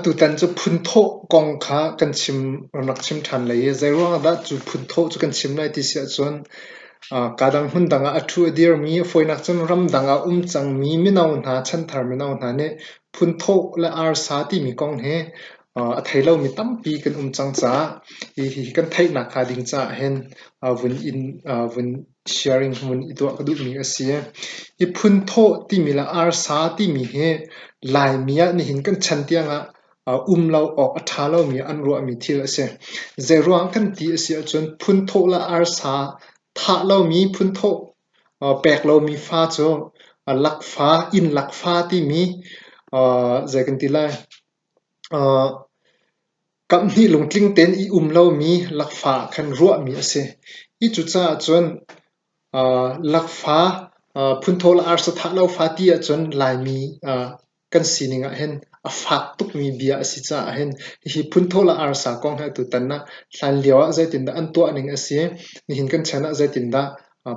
atu tan chu phun tho kong kha kan chim rak chim than lei zero da chu phun tho chu kan chim lai ti sia chuan kadang hun danga athu adir mi foinak chun ram danga chang mi minau na chan thar minau na ne phun tho la ar sa ti mi kong he a thailo mi tam pi kan chang cha hi kan thai na kha ding cha hen vun sharing mun idwa kadu mi asia I phun tho ti mi la ar sa ti mi he lai mia ni hin kan chan tianga lau ok athalo mi an ro mi thil ase zeruang kan ti asia chun phun tho la ar sa tha lo mi phun tho pek lo mi fa cho lak fa in lak fa ti mi zekan ti lai kam ni lung tling ten I lo mi lak fa khan ro mi ase I chu cha chun lak fa phun tho la ar sa tha lo fa ti a chun lai mi kan sininga hen a fak tuk mi bia si cha hen hi phun tho la ar sa kong ha tu tan na hlan lewa zaitin da an to aning ase ni hin kan chana zaitin da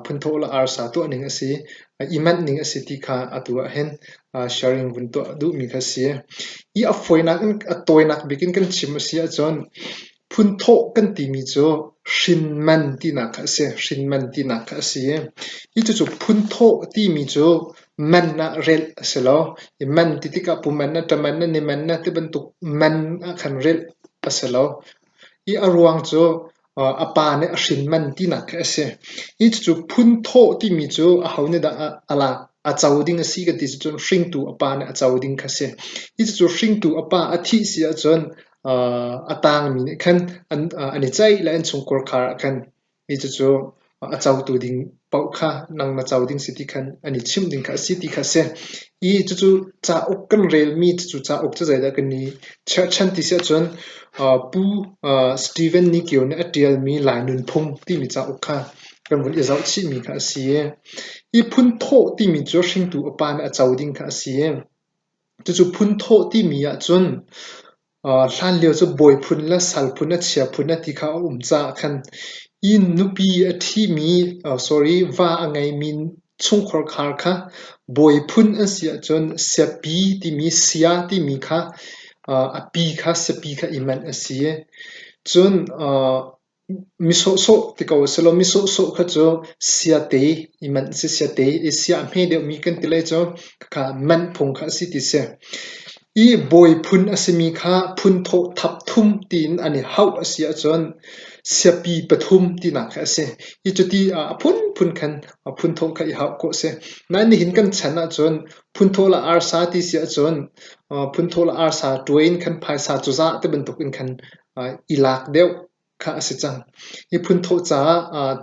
phun tho la ar sa to aning ase iman ning ase ti kha atua hen sharing bun to du mi kha se I a foina kan a toinak bikin kan chim sia chon phun tho kan ti mi cho shin man ti na kha se shin man ti na kha se I chu phun tho ti mi cho man na rel aselo man ti ti ka pu man na taman na ni man na ti bantuk man khan rel aselo I arwang cho apa ne ashin man ti na kha se I chu phun tho ti mi cho a haune da ala a chawding si ka ti chu shring tu apa ne a chawding kha se I chu shring tu apa a thi sia chon atang mi ne khan ani chai la en chung kor khar khan I chu a chaw tu ding pau kha nang na chawding si ti khan ani chim ding kha si ti kha se I chu cha ok kan rel mi chu cha ok cha zai da kan ni chan ti sia chon pu Steven Nikio ne atial mi lai nun phung ti mi cha ok kha kan bun izau chi mi kha si I phun tho ti mi chu shring tu apa na a chawding kha si chu phun tho ti mi a chun hlan leo chu boy phun la sal phun na chia phun na ti kha cha khan I nupi a thi mi sorry va angai min chung khor khar kha boy phun a sia chon sepi ti mi sia ti mi kha a pi kha sepi kha iman a sie chun miso so ti ko selo miso so kha cho sia te iman se sia te sia me de mi kan ti le cho kha man phung kha si ti se I boy phun asimi kha phun tho thap thum tin ani hau asia chon siapi pathum ti na kha se I chuti phun khan phun tho kha I hau ko se na ni hin kan chana chon phun tho la ar sa ti sia chon phun tho la ar sa twain khan phai sa chu za te ban tuk in khan ilak deu kha ase chang I phun tho cha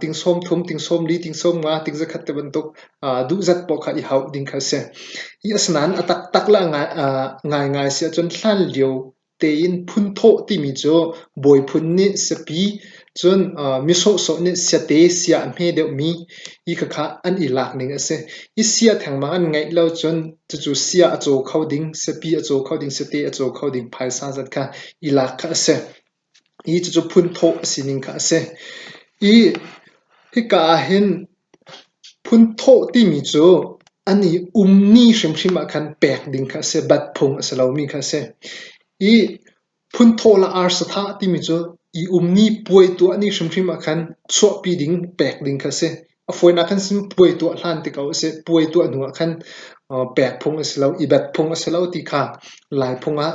ting som thum ting som li ting som nga ting za khat te ban tuk du zat po kha I hau ding kha se I asnan atak tak la ngai sia chon hlan leo te in phun tho ti mi cho boy phun ni sepi chon miso so ni sia te sia me de mi I kha an ilak ning ase I sia thang ma an ngai lo chon chu sia a cho khoding sepi a cho khoding sete a cho khoding phai sa zat kha ilak kha ase I chu phun tho sining kha ase I hi ka hin phun tho ti mi cho ani ni shim khan pek ding kha se bat phung asalo mi kha se I phun tho la ar sa tha ti mi cho I ni poi tu ani shim khan cho pi ding pek ding kha se a foina khan sim poi tu hlan ti ka se poi tu anu khan pek phung asalo I bat phung asalo ti kha lai phunga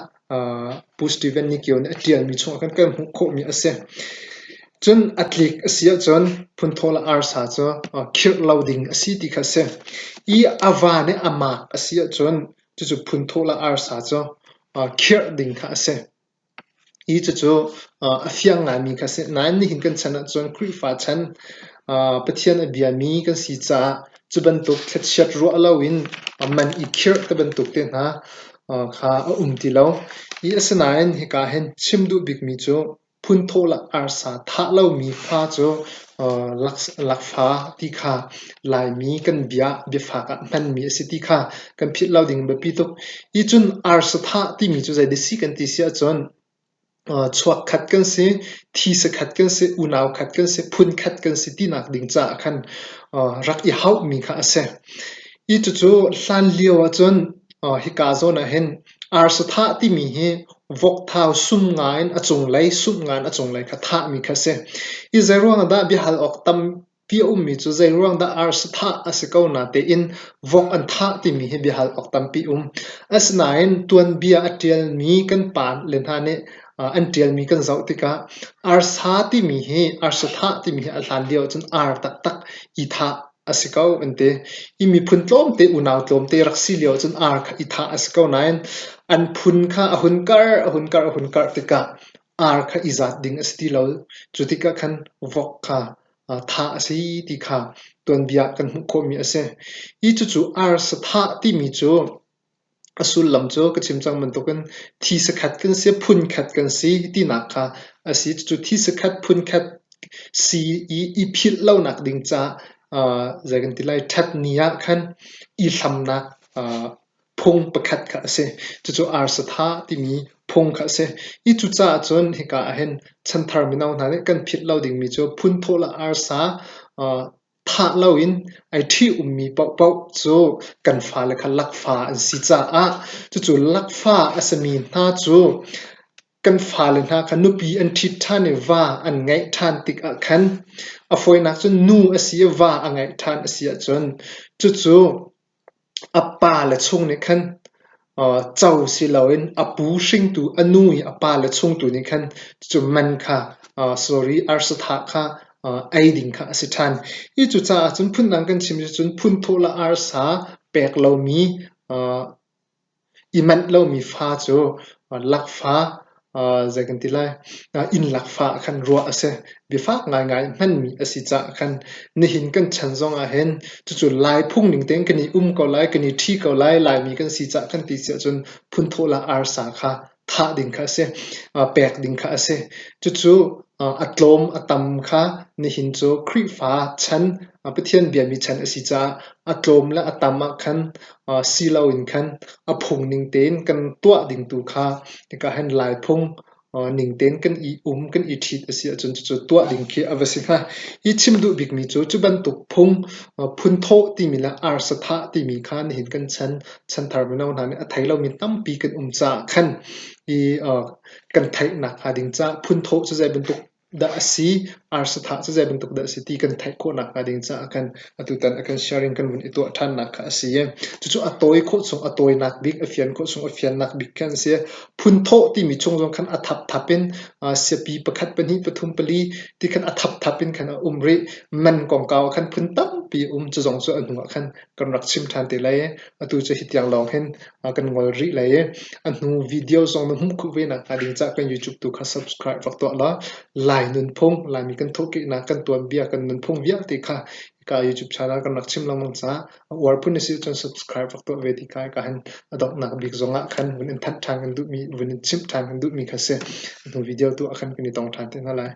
pu Steven Nikio ne atial mi chung khan kan kho mi ase chun atlik asia chon phun tho la ar sa cho khir loading asi ti kha se I ava ne ama asia chon chu phun tho la ar sa cho khir ding kha se I chu afiang nga mi kha se nan ni hin kan chana chon kri fa chan pathian abia mi kan si cha chuban tuk thlet shat ro alawin man I khir te ban tuk te na kha ti lo I asanain hi ka hen chimdu big mi cho phun tho la ar sa tha lo mi pha cho lak pha ti kha lai mi kan bia fa ka man mi si ti kha kan phit lo ding ba pi tuk I chun ar sa tha ti mi chu zai de si kan ti sia chon chuak khat kan se thi sa khat kan se unaw khat kan se phun khat kan se ti nak ding cha khan rak I hau mi kha ase I chu hlan liawa chon hi ka zo na hen ar sa tha ti mi hi vok thau sum ngain achung lai sum ngan achung lai kha tha mi kha se I zairuang da bi hal ok tam pi mi chu zairuang da ar sa tha asiko na te in vok an tha ti mi hi bi hal ok tam pi asnain tuan bia atial mi kan pan len ha ne an tial mi kan zau tika ar sa ti mi hi ar sa tha ti mi hi a hlan dio chun ar tak tak I tha asikau ante imi phun tlom te unaw tlom te raksi leo chun ar kha I tha asikau nain an phun kha ahun kar tika ar kha izat ding asti lo chutika khan vok kha tha asi ti kha tuan bia kan mu kho mi ase I chu ar sa tha ti mi chu asul lam chu ka chim chang man to kan thi sa khat kan se phun khat kan si ti na kha asi chu thi sa khat phun khat si I phil lo nak ding cha zagan tilai that nia khan I hlam nak phung pakhat kha ase chu ar sa tha ti mi phung kha ase I chu cha chon hi ka hen chan thar mi nau na le kan phit lo ding mi chu phun thola ar sa tha lo in ai thi mi pau pau chu kan fa le kha lak fa an si cha a chu lak fa asami na chu kan fa le na khan nu pi an thit than ne wa an ngai than tik a khan a foi nak chu nu asia wa a ngai than asia chon chu apa le chung ne khan chau si loin apu hring tu anui apa le chung tu ni khan chu man kha sorry ar sa tha kha ai ding kha asithan I chu cha chun phun nang kan chim chun phun thola ar sa pek lo mi iman lo mi fa chu lak fa zakan tilai in lak fa khan ro ase bi fa ngai man mi asi cha khan ni hin kan chan zong a hen chu lai phung ning teng kani ko lai kani thi ko lai mi kan si cha kan ti se chun phun thola ar sa kha tha ding kha se pek ding kha ase chu atlom atam kha ni hin chu khri fa chan pathian bia mi chan asi cha atlom la atama khan silo in khan aphung ning ten kan tua ding tu kha ka hen lai phung ning ten kan kan I thit asia chun chu tua ding khi avasi kha I chim du bik mi chu ban tuk phung phun tho ti mi la ar sa tha ti mi khan hin kan chan thar mi nau na ne athai lo mi tam pi kan cha khan I kan thai na kha ding cha phun tho chu zai ban tuk da asi ar sa tha chu zai ban tuk da asi ti kan thai ko na kha ding cha kan atu tan akan sharing kan bun itu than na kha asi ye chu atoi kho chung atoi nak bik afian kho chung afian nak bik kan se phun tho ti mi chung jong khan athap thapin se pi pakhat pani pathum pali ti khan athap thapin khan umri man kong kaw khan phun tam pi chu jong chu anu khan kan rak chim than te lai atu che hityang long hen kan ngol ri lai anu video song na hum khu ve na ka ding cha kan youtube tu kha subscribe fak to la lai nun phung lai mi kan thoki na kan tuam bia kan nun phung bia te kha ka YouTube channel kan rakchim lamang cha war pun si chon subscribe to ve ti kai ka han adok na big zonga khan win that thang du mi win chim thang du mi khase du video tu akhan kini tong than te na lai